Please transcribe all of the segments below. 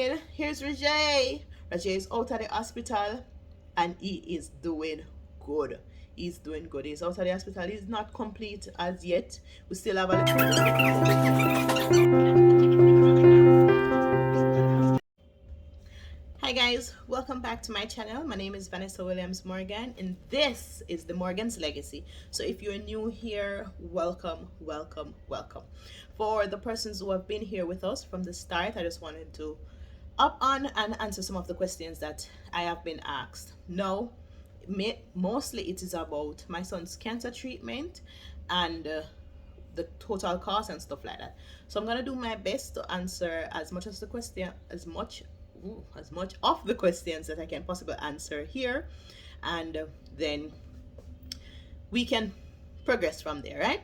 morning. Here's Raje. Raje is out of the hospital and he is doing good. He's doing good. He's out of the hospital. He's not complete as yet. We still have a Hi guys, welcome back to my channel. My name is Vanessa Williams Morgan and this is the Morgan's Legacy. So if you're new here, welcome. For the persons who have been here with us from the start, I just wanted to up on and answer some of the questions that I have been asked. No, mostly it is about my son's cancer treatment and the total cost and stuff like that. So I'm gonna do my best to answer as much of the questions that I can possibly answer here, and then we can progress from there, right?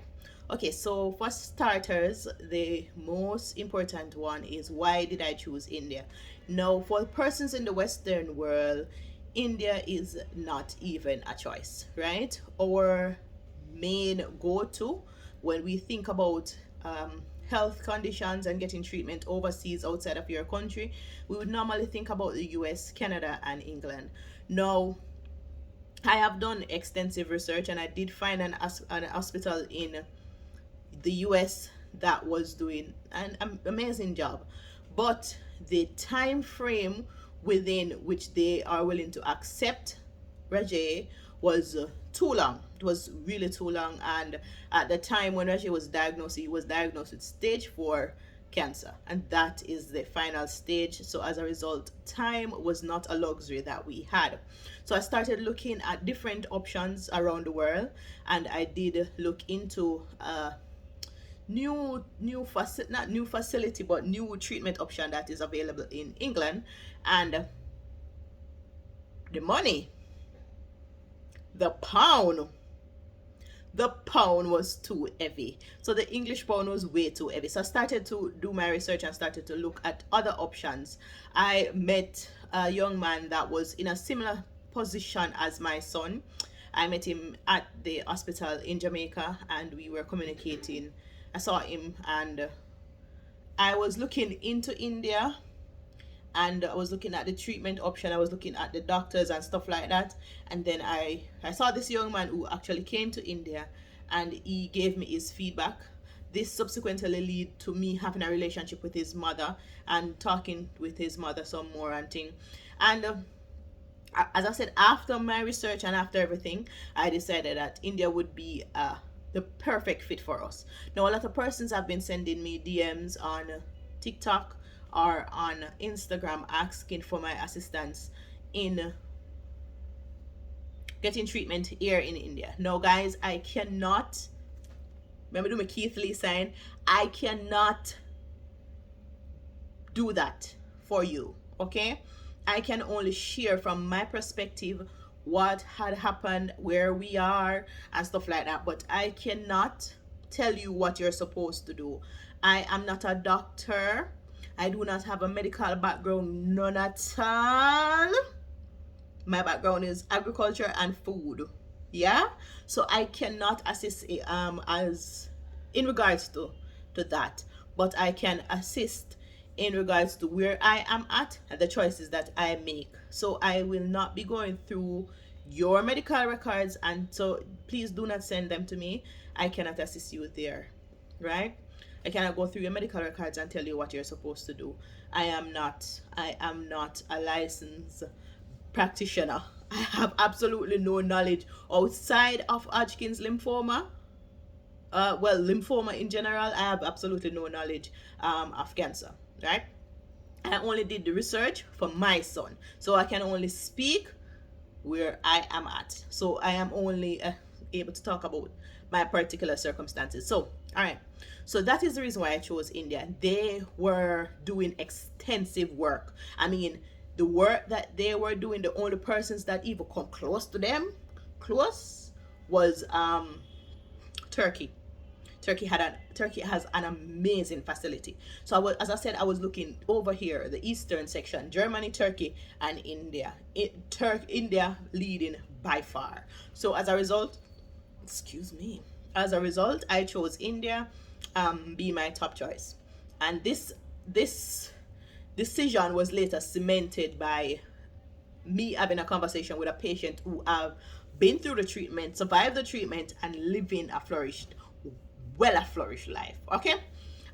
Okay, so for starters, the most important one is, why did I choose India? Now, for persons in the Western world, India is not even a choice, right? Our main go-to when we think about health conditions and getting treatment overseas outside of your country, we would normally think about the US, Canada, and England. Now, I have done extensive research and I did find an hospital in the US that was doing an amazing job, but the time frame within which they are willing to accept Raje was too long. It was really too long, and at the time when Raje was diagnosed, he was diagnosed with stage 4 cancer, and that is the final stage. So as a result, time was not a luxury that we had. So I started looking at different options around the world, and I did look into new treatment option that is available in England. And the money, the pound was too heavy. So the English pound was way too heavy. So I started to do my research and started to look at other options. I met a young man that was in a similar position as my son. I met him at the hospital in Jamaica and we were communicating. I saw him and I was looking into India, and I was looking at the treatment option, I was looking at the doctors and stuff like that. And then I saw this young man who actually came to India and he gave me his feedback. This subsequently led to me having a relationship with his mother and talking with his mother some more and thing. And as I said, after my research and after everything, I decided that India would be the perfect fit for us. Now, a lot of persons have been sending me DMs on TikTok or on Instagram asking for my assistance in getting treatment here in India. Now guys, I cannot, remember do my Keith Lee sign, I cannot do that for you, okay? I can only share from my perspective what had happened, where we are and stuff like that, but I cannot tell you what you're supposed to do. I am not a doctor. I do not have a medical background, none at all. My background is agriculture and food. Yeah, so I cannot assist as in regards to that, but I can assist in regards to where I am at and the choices that I make. So I will not be going through your medical records, and so please do not send them to me. I cannot assist you there, right? I cannot go through your medical records and tell you what you're supposed to do. I am not a licensed practitioner. I have absolutely no knowledge outside of Hodgkin's lymphoma. Lymphoma in general, I have absolutely no knowledge of cancer, right? I only did the research for my son, so I can only speak where I am at. So I am only able to talk about my particular circumstances. So all right, so that is the reason why I chose India. They were doing extensive work. I mean, the work that they were doing, the only persons that even come close to them, was Turkey. Turkey has an amazing facility. So as I said, I was looking over here, the eastern section, Germany, Turkey, and India. India leading by far. So as a result, I chose India be my top choice. And this decision was later cemented by me having a conversation with a patient who have been through the treatment, survived the treatment, and living a flourished life. Okay,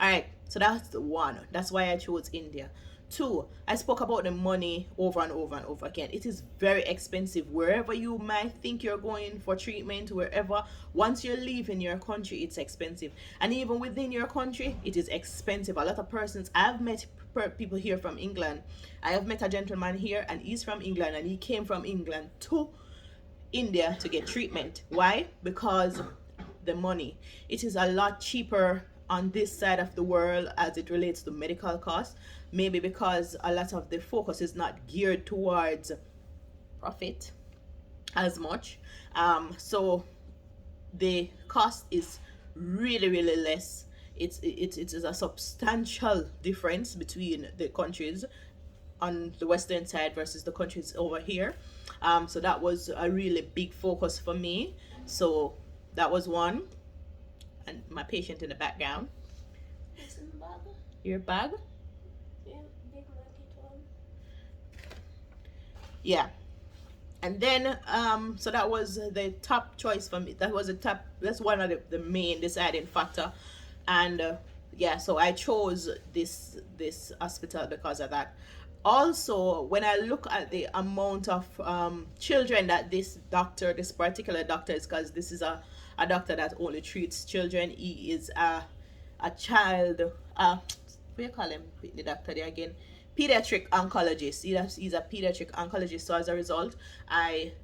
all right, so that's the one. That's why I chose India. Two, I spoke about the money over and over and over again. It is very expensive wherever you might think you're going for treatment. Wherever, once you're leaving your country, it's expensive. And even within your country, it is expensive. A lot of persons, I've met people here from England. I have met a gentleman here, and he's from England, and he came from England to India to get treatment. Why? Because the money. It is a lot cheaper on this side of the world as it relates to medical costs. Maybe because a lot of the focus is not geared towards profit as much. So the cost is really, really less. It is a substantial difference between the countries on the western side versus the countries over here. So that was a really big focus for me. So that was one. And my patient in the background. What's in the bag? Your bag? Yeah, big market one. Yeah. And then so that was the top choice for me. That's one of the main deciding factor. And yeah, so I chose this hospital because of that. Also, when I look at the amount of children that this particular doctor is, because this is a doctor that only treats children. He is a child, what do you call him, the doctor there again? Pediatric oncologist. He's a pediatric oncologist. So as a result, I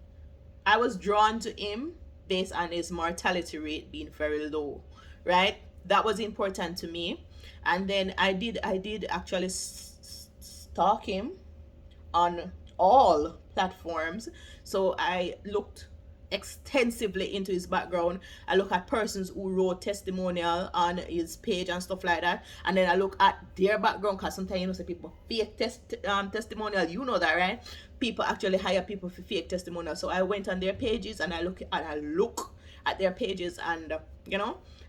was drawn to him based on his mortality rate being very low, right? That was important to me. And then I did actually stalk him on all platforms. So I looked extensively into his background. I look at persons who wrote testimonial on his page and stuff like that, and then I look at their background, because sometimes say people fake testimonial, that, right? People actually hire people for fake testimonial. So I went on their pages and I look at their pages, and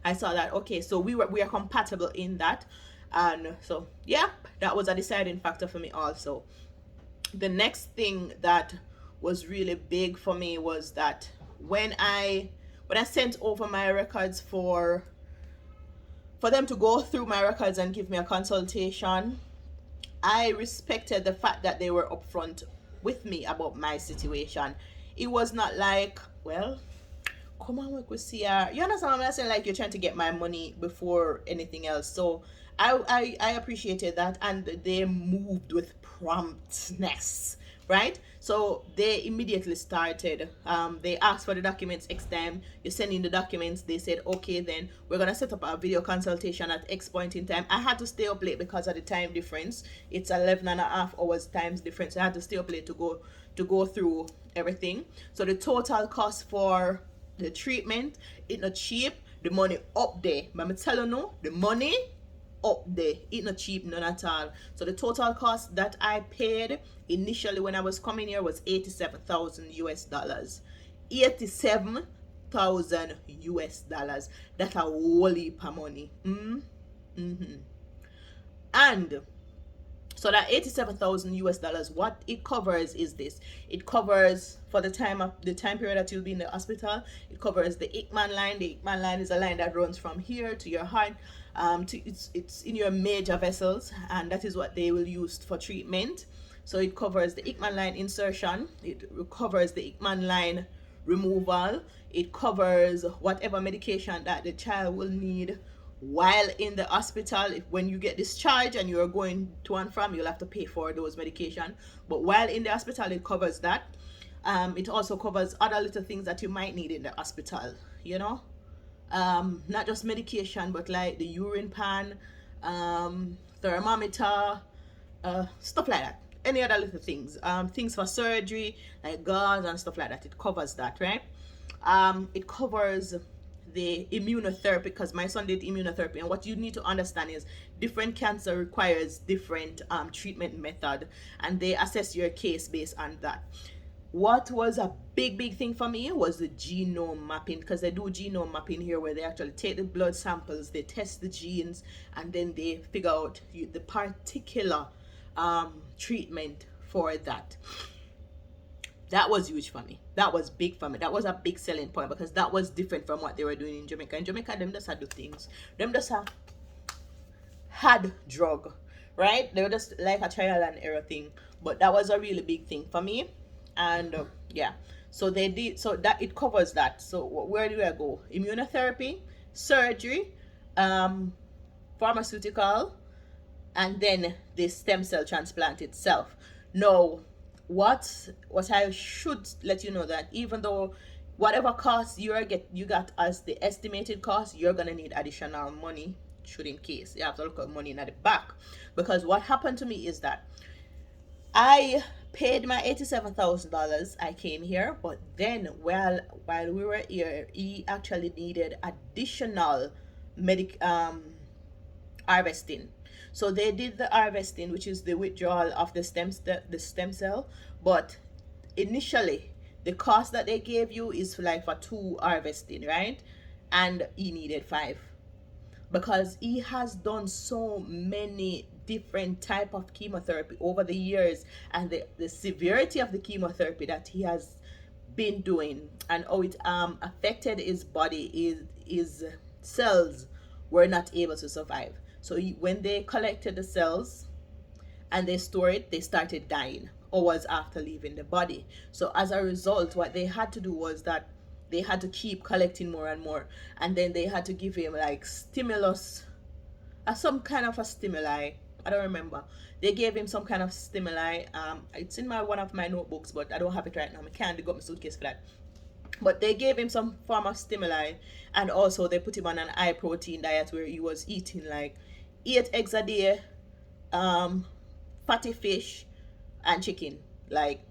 I saw that okay, so we are compatible in that. And so yeah, that was a deciding factor for me also. The next thing that was really big for me was that when I sent over my records for them to go through my records and give me a consultation, I respected the fact that they were upfront with me about my situation. It was not like, well, come on, work with CR. You understand what I'm saying? Like, you're trying to get my money before anything else. So I appreciated that, and they moved with promptness, right? So they immediately started. They asked for the documents X time. You send in the documents. They said, okay, then we're gonna set up a video consultation at X point in time. I had to stay up late because of the time difference. It's 11 and a half hours times difference. I had to stay up late to go through everything. So the total cost for the treatment, it's not cheap. The money up there. But I'm telling you, the money up there, it's not cheap, none at all. So the total cost that I paid initially when I was coming here was $87,000. $87,000. That's a whole heap of money. And so that $87,000, what it covers is this. It covers for the time period that you'll be in the hospital. It covers the Hickman line. The Hickman line is a line that runs from here to your heart. It's in your major vessels, and that is what they will use for treatment. So it covers the Hickman line insertion. It covers the Hickman line removal. It covers whatever medication that the child will need while in the hospital. When you get discharged and you're going to and from, you'll have to pay for those medication. But while in the hospital, it covers that. It also covers other little things that you might need in the hospital, not just medication, but like the urine pan, thermometer, stuff like that. Any other little things, things for surgery like gauze and stuff like that. It covers that, right? It covers the immunotherapy, because my son did immunotherapy, and what you need to understand is different cancer requires different treatment method, and they assess your case based on that. What was a big thing for me was the genome mapping, because they do genome mapping here, where they actually take the blood samples, they test the genes, and then they figure out the particular treatment for that. That was huge for me. That was big for me. That was a big selling point because that was different from what they were doing in Jamaica. In Jamaica, them just had do things. Them just had drug, right? They were just like a trial and error thing. But that was a really big thing for me. And yeah, so they did, so that it covers that. So where do I go? Immunotherapy, surgery, pharmaceutical, and then the stem cell transplant itself. Now, what I should let you know that even though whatever cost you got as the estimated cost, you're gonna need additional money should in case you have to look at money in at the back, because what happened to me is that I paid my $87,000. I came here, but then while we were here, he actually needed additional medic harvesting. So they did the harvesting, which is the withdrawal of the stem cell. But initially, the cost that they gave you is like for 2 harvesting, right? And he needed 5 because he has done so many different type of chemotherapy over the years, and the severity of the chemotherapy that he has been doing and how it affected his body, his cells were not able to survive. So when they collected the cells and they store it, they started dying hours after leaving the body. So as a result, what they had to do was that they had to keep collecting more and more, and then they had to give him like stimulus, some kind of a stimuli. I don't remember. They gave him some kind of stimuli. It's in one of my notebooks, but I don't have it right now. I can't dig up my suitcase for that. But they gave him some form of stimuli, and also they put him on an high protein diet where he was eating like 8 eggs a day, fatty fish, and chicken, like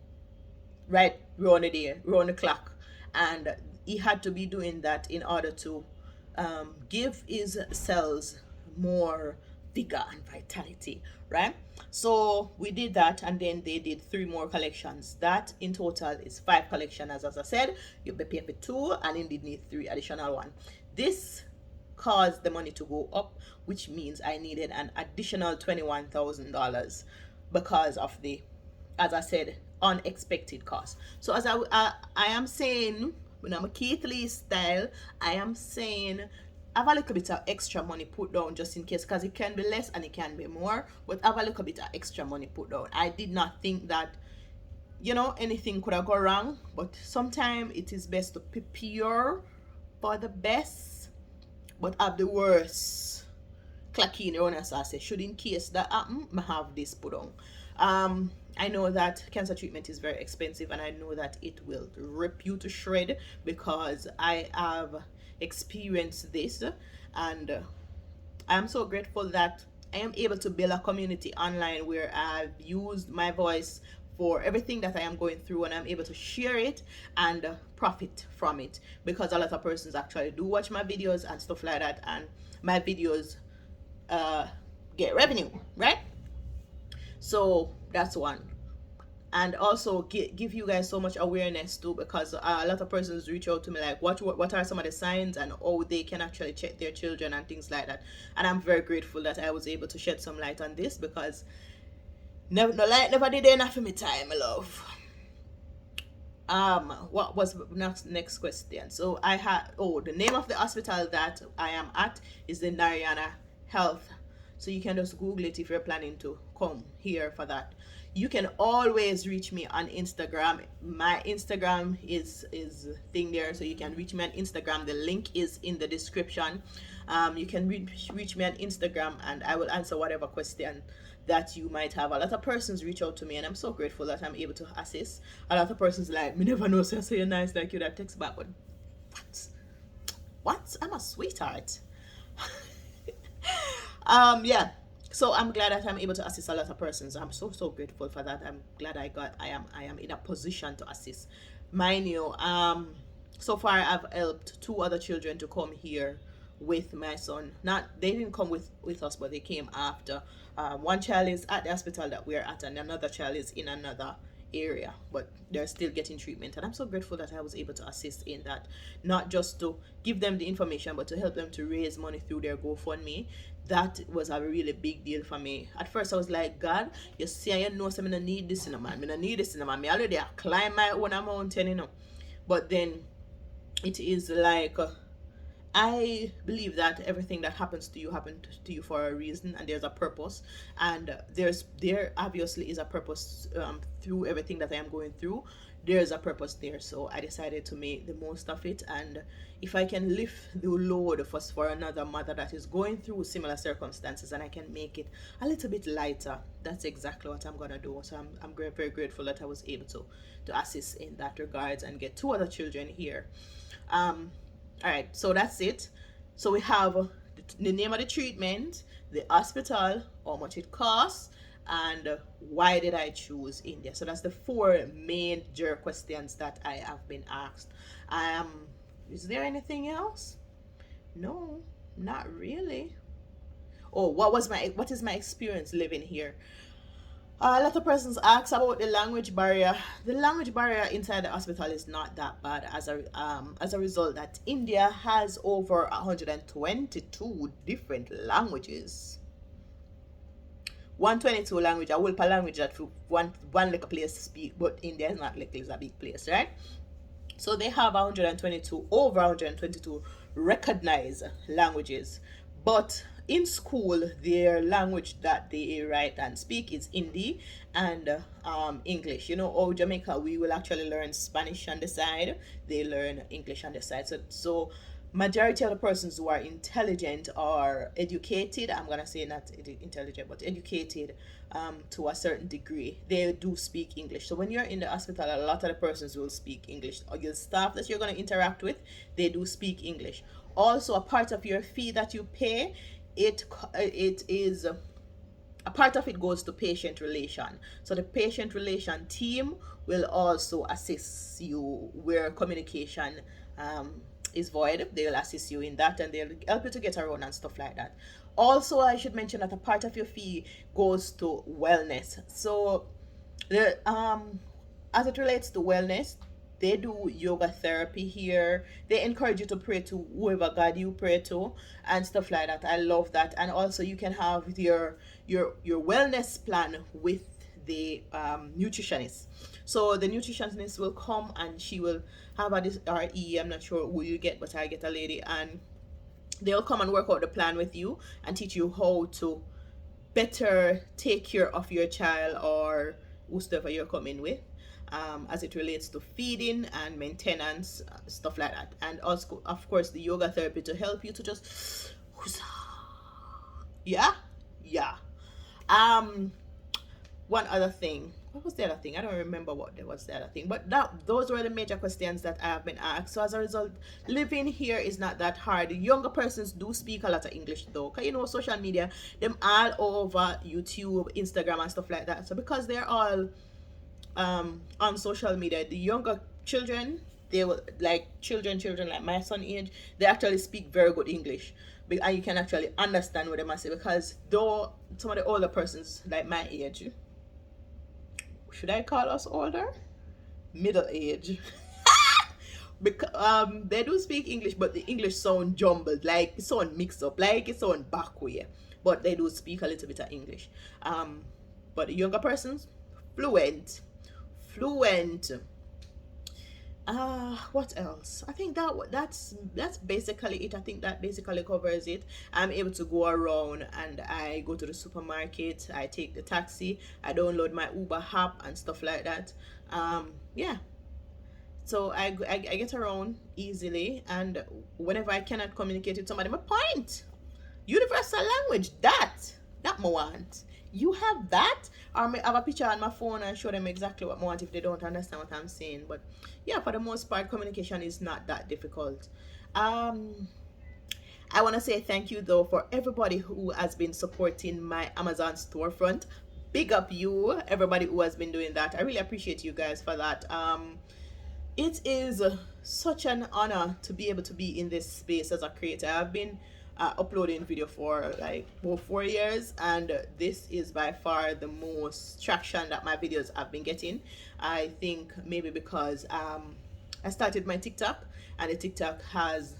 right round the day, round the clock. And he had to be doing that in order to give his cells more vigor and vitality, right? So we did that, and then they did 3 more collections. That in total is 5 collections. As I said, you'll be paid for 2 and indeed need 3 additional one. This caused the money to go up, which means I needed an additional $21,000 because of the, as I said, unexpected cost. So as I am saying, when I'm a Keith Lee style, I am saying have a little bit of extra money put down just in case, because it can be less and it can be more, but have a little bit of extra money put down. I did not think that anything could have gone wrong, but sometimes it is best to prepare for the best but have the worst clacking around, as I say, should in case that happen, I have this put on. I know that cancer treatment is very expensive, and I know that it will rip you to shred because I have experienced this, and I'm so grateful that I am able to build a community online where I've used my voice for everything that I am going through, and I'm able to share it and profit from it, because a lot of persons actually do watch my videos and stuff like that, and my videos get revenue, right? So that's one. And also give you guys so much awareness too, because a lot of persons reach out to me like what are some of the signs and how they can actually check their children and things like that. And I'm very grateful that I was able to shed some light on this, because never did enough of me time, my love. What was next question? So I had, the name of the hospital that I am at is the Narayana Health. So you can just Google it if you're planning to come here for that. You can always reach me on Instagram. My Instagram is thing there, so you can reach me on Instagram. The link is in the description. You can reach me on Instagram, and I will answer whatever question that you might have. A lot of persons reach out to me, and I'm so grateful that I'm able to assist. A lot of persons like, me never know, so I say you're nice like you that text back, but what? I'm a sweetheart. Yeah, so I'm glad that I'm able to assist a lot of persons. I'm so grateful for that. I'm glad I am in a position to assist. Mind you, so far I've helped 2 other children to come here with my son. They didn't come with us, but they came after. One child is at the hospital that we're at, and another child is in another area, but they're still getting treatment, and I'm so grateful that I was able to assist in that, not just to give them the information, but to help them to raise money through their GoFundMe. that was a really big deal for me. At first I was like, God, you see, I know so I don't need this in a man. I don't need this in a man. Me already I climb my own mountain, you know. But then it is like I believe that everything that happens to you happened to you for a reason, and there's a purpose, and there obviously is a purpose through everything that I am going through. There's a purpose there, so I decided to make the most of it. And if I can lift the load for another mother that is going through similar circumstances, and I can make it a little bit lighter, that's exactly what I'm gonna do. So I'm very grateful that I was able to assist in that regards and get two other children here. All right, so that's it. So we have the name of the treatment, the hospital, how much it costs, and why did I choose India. So that's the four major questions that I have been asked. Is there anything else? No, not really. Oh, what is my experience living here? A lot of persons ask about the language barrier. The language barrier inside the hospital is not that bad, as a result that India has over 122 different languages. 122 language, a whole language that one like a place to speak, but India is not like it's a big place, right? So they have 122, over 122 recognized languages. But in school, their language that they write and speak is Hindi and English. You know, oh, Jamaica, we will actually learn Spanish on the side. They learn English on the side. So majority of the persons who are intelligent or educated, I'm gonna say not intelligent but educated to a certain degree, they do speak English. So when you're in the hospital, a lot of the persons will speak English, or your staff that you're going to interact with, they do speak English. Also, a part of your fee that you pay, it is a part of it goes to patient relation. So the patient relation team will also assist you where communication is void. They will assist you in that, and they'll help you to get around and stuff like that. Also, I should mention that a part of your fee goes to wellness. So the as it relates to wellness, they do yoga therapy here. They encourage you to pray to whoever God you pray to and stuff like that. I love that. And also you can have your wellness plan with the nutritionist. So the nutritionist will come and she will have a this RE. I'm not sure who you get, but I get a lady, and they'll come and work out the plan with you and teach you how to better take care of your child or whoever you're coming with, as it relates to feeding and maintenance, stuff like that. And also, of course, the yoga therapy to help you to just yeah. One other thing. What was the other thing? I don't remember what was the other thing. But those were the major questions that I have been asked. So as a result, living here is not that hard. The younger persons do speak a lot of English though. Cause you know, social media, them all over YouTube, Instagram and stuff like that. So because they're all on social media, the younger children, they will like children like my son age, they actually speak very good English. And you can actually understand what they must say, because though some of the older persons like my age, should I call us older? Middle age. Because they do speak English, but the English sound jumbled, like it sound mixed up, like it sound back way. But they do speak a little bit of English. But the younger persons, fluent. What else? I think that's basically it. I think that basically covers it. I'm able to go around, and I go to the supermarket, I take the taxi, I download my Uber app and stuff like that. Yeah. So I get around easily, and whenever I cannot communicate with somebody, my point, universal language, that I want. You have that, or I have a picture on my phone and show them exactly what I want if they don't understand what I'm saying. But yeah, for the most part, communication is not that difficult. I want to say thank you though for everybody who has been supporting my Amazon storefront. Big up you, everybody who has been doing that. I really appreciate you guys for that. It is such an honor to be able to be in this space as a creator. I've been uploading video for like over 4 years, and this is by far the most traction that my videos have been getting. I think maybe because I started my TikTok, and the TikTok has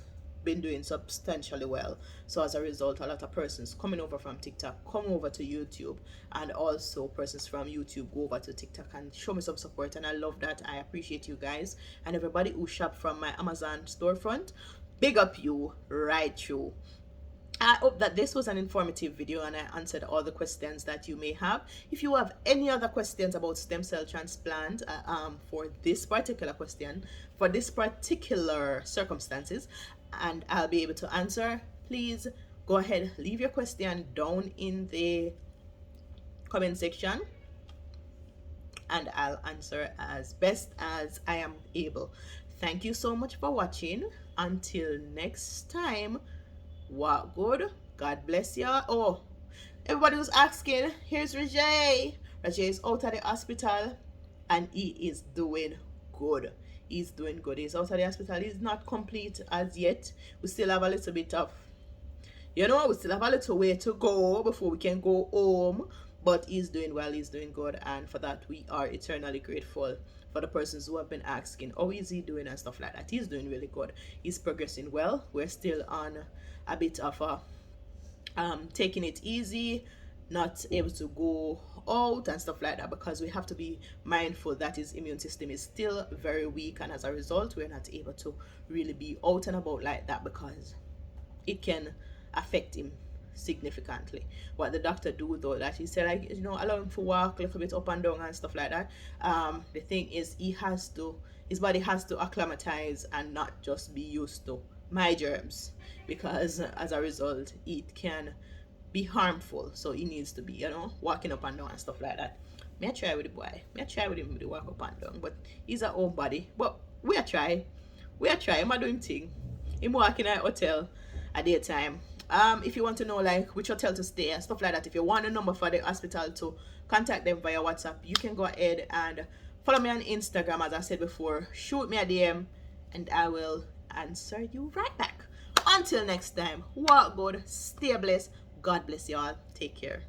been doing substantially well. So as a result, a lot of persons coming over from TikTok come over to YouTube, and also persons from YouTube go over to TikTok and show me some support, and I love that. I appreciate you guys, and everybody who shop from my Amazon storefront, big up you right through. I hope that this was an informative video and I answered all the questions that you may have. If you have any other questions about stem cell transplant, for this particular question, for this particular circumstances, and I'll be able to answer, please go ahead, leave your question down in the comment section, and I'll answer as best as I am able. Thank you so much for watching. Until next time, what good? God bless y'all. Oh, everybody was asking, here's Raje. Raje is out of the hospital and he is doing good. He's doing good. He's out of the hospital. He's not complete as yet. We still have a little bit of, we still have a little way to go before we can go home. But he's doing well, he's doing good, and for that we are eternally grateful. For the persons who have been asking, how is he doing and stuff like that, he's doing really good. He's progressing well. We're still on a bit of a taking it easy, not able to go out and stuff like that, because we have to be mindful that his immune system is still very weak, and as a result we're not able to really be out and about like that, because it can affect him significantly. What the doctor do though, that he said, like, allow him to walk a little bit up and down and stuff like that. The thing is, his body has to acclimatize and not just be used to my germs, because as a result it can be harmful. So he needs to be, walking up and down and stuff like that. May I try with the boy, may I try with him with the walk up and down, but he's our own body. But we are try him doing thing. Him walking at hotel at daytime. If you want to know like which hotel to stay and stuff like that, if you want a number for the hospital to contact them via WhatsApp, you can go ahead and follow me on Instagram. As I said before, shoot me a DM and I will answer you right back. Until next time, walk good, stay blessed, God bless you all, take care.